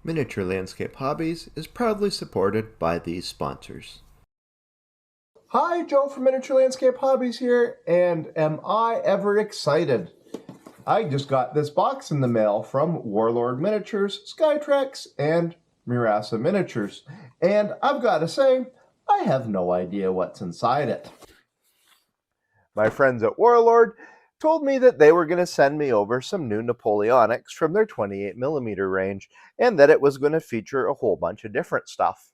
Miniature Landscape Hobbies is proudly supported by these sponsors. Hi, Joe from Miniature Landscape Hobbies here, and am I ever excited? I just got this box in the mail from Warlord Miniatures, Skytrex, and Murawski Miniatures, and I've got to say, I have no idea what's inside it. My friends at Warlord told me that they were going to send me over some new Napoleonics from their 28mm range, and that it was going to feature a whole bunch of different stuff.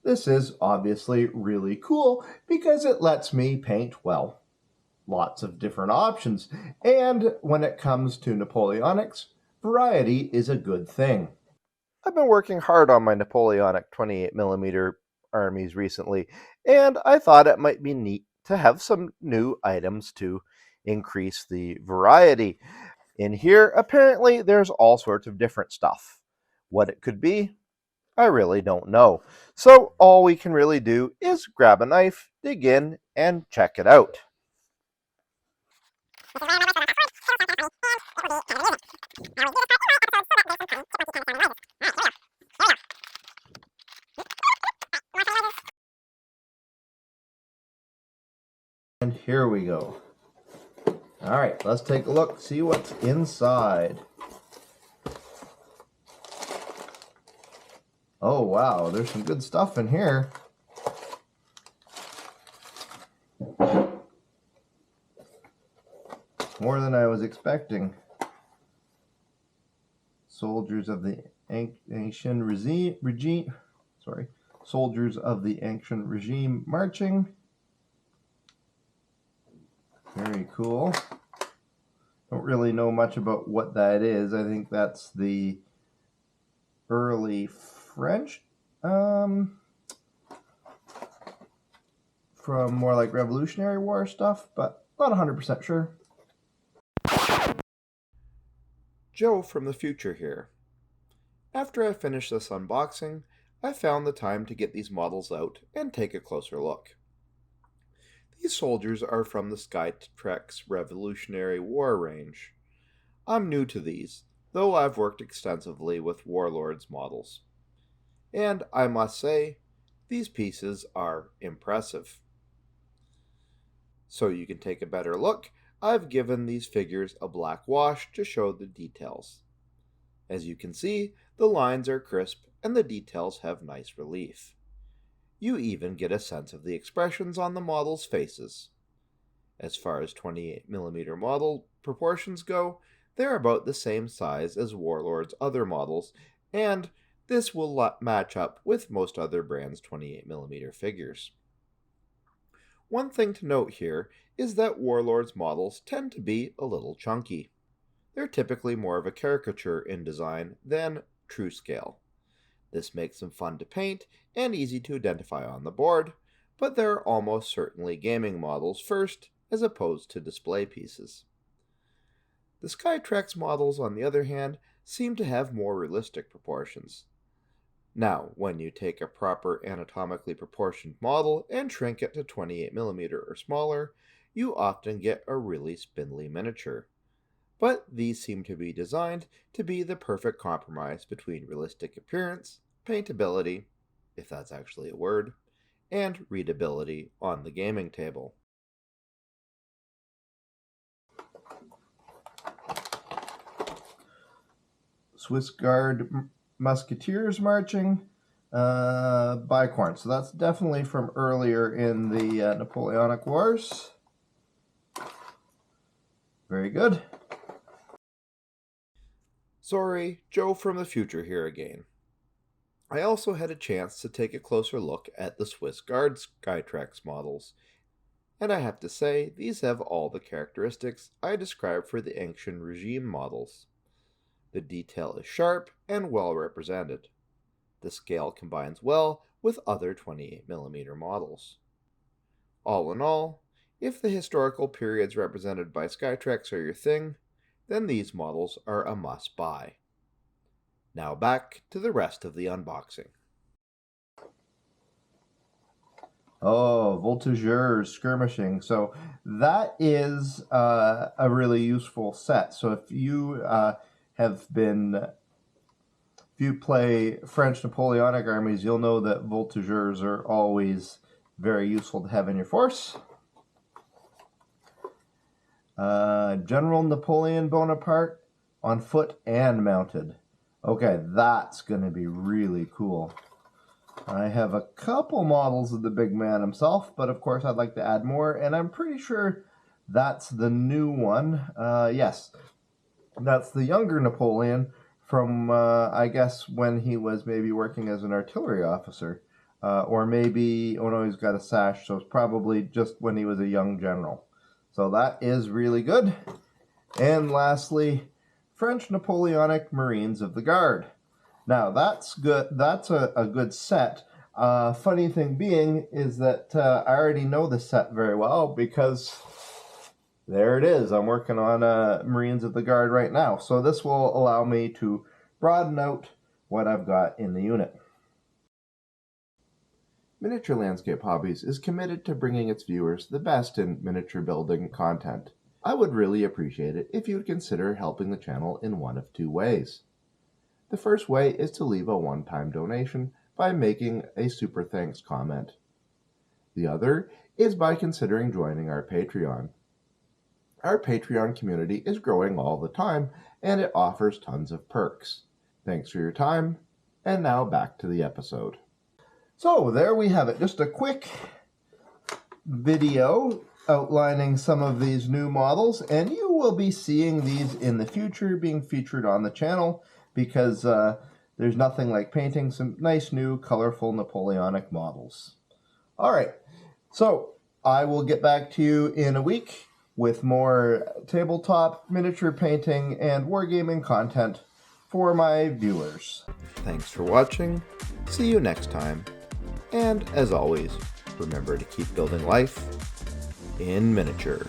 This is obviously really cool because it lets me paint, well, lots of different options, and when it comes to Napoleonics, variety is a good thing. I've been working hard on my Napoleonic 28mm armies recently, and I thought it might be neat to have some new items to increase the variety. In here, apparently, there's all sorts of different stuff. What it could be, I really don't know. So all we can really do is grab a knife, dig in, and check it out. And here we go. All right, let's take a look, see what's inside. Oh, wow, there's some good stuff in here. More than I was expecting. Soldiers of the ancient regime, soldiers of the ancient regime marching. Very cool. Don't really know much about what that is. I think that's the early French, from more like Revolutionary War stuff, but not 100% sure. Joe from the future here. After I finished this unboxing, I found the time to get these models out and take a closer look. These soldiers are from the Skytrex Revolutionary War range. I'm new to these, though I've worked extensively with Warlord's models. And I must say, these pieces are impressive. So you can take a better look, I've given these figures a black wash to show the details. As you can see, the lines are crisp and the details have nice relief. You even get a sense of the expressions on the models' faces. As far as 28mm model proportions go, they're about the same size as Warlord's other models, and this will match up with most other brands' 28mm figures. One thing to note here is that Warlord's models tend to be a little chunky. They're typically more of a caricature in design than true scale. This makes them fun to paint and easy to identify on the board, but they're almost certainly gaming models first as opposed to display pieces. The Skytrex models, on the other hand, seem to have more realistic proportions. Now, when you take a proper anatomically proportioned model and shrink it to 28mm or smaller, you often get a really spindly miniature. But these seem to be designed to be the perfect compromise between realistic appearance, paintability, if that's actually a word, and readability on the gaming table. Swiss Guard Musketeers marching, bicorn. So that's definitely from earlier in the Napoleonic Wars. Very good. Sorry, Joe from the future here again. I also had a chance to take a closer look at the Swiss Guard Skytrex models, and I have to say, these have all the characteristics I described for the ancient regime models. The detail is sharp and well represented. The scale combines well with other 28mm models. All in all, if the historical periods represented by Skytrex are your thing, then these models are a must-buy. Now back to the rest of the unboxing. Oh, voltigeurs, skirmishing. So that is a really useful set. So if you you play French Napoleonic armies, you'll know that voltigeurs are always very useful to have in your force. General Napoleon Bonaparte on foot and mounted. Okay, that's going to be really cool. I have a couple models of the big man himself, but of course I'd like to add more, and I'm pretty sure that's the new one. Yes, that's the younger Napoleon from, I guess, when he was maybe working as an artillery officer. Or maybe, oh no, he's got a sash, so it's probably just when he was a young general. So that is really good. And lastly, French Napoleonic Marines of the Guard. Now that's good. That's a good set. Funny thing being is that I already know the set very well because there it is. I'm working on Marines of the Guard right now. So this will allow me to broaden out what I've got in the unit. Miniature Landscape Hobbies is committed to bringing its viewers the best in miniature building content. I would really appreciate it if you would consider helping the channel in one of two ways. The first way is to leave a one-time donation by making a super thanks comment. The other is by considering joining our Patreon. Our Patreon community is growing all the time, and it offers tons of perks. Thanks for your time, and now back to the episode. So there we have it, just a quick video outlining some of these new models, and you will be seeing these in the future being featured on the channel because there's nothing like painting some nice new colorful Napoleonic models. Alright, so I will get back to you in a week with more tabletop, miniature painting, and wargaming content for my viewers. Thanks for watching, see you next time, and as always, remember to keep building life in miniature.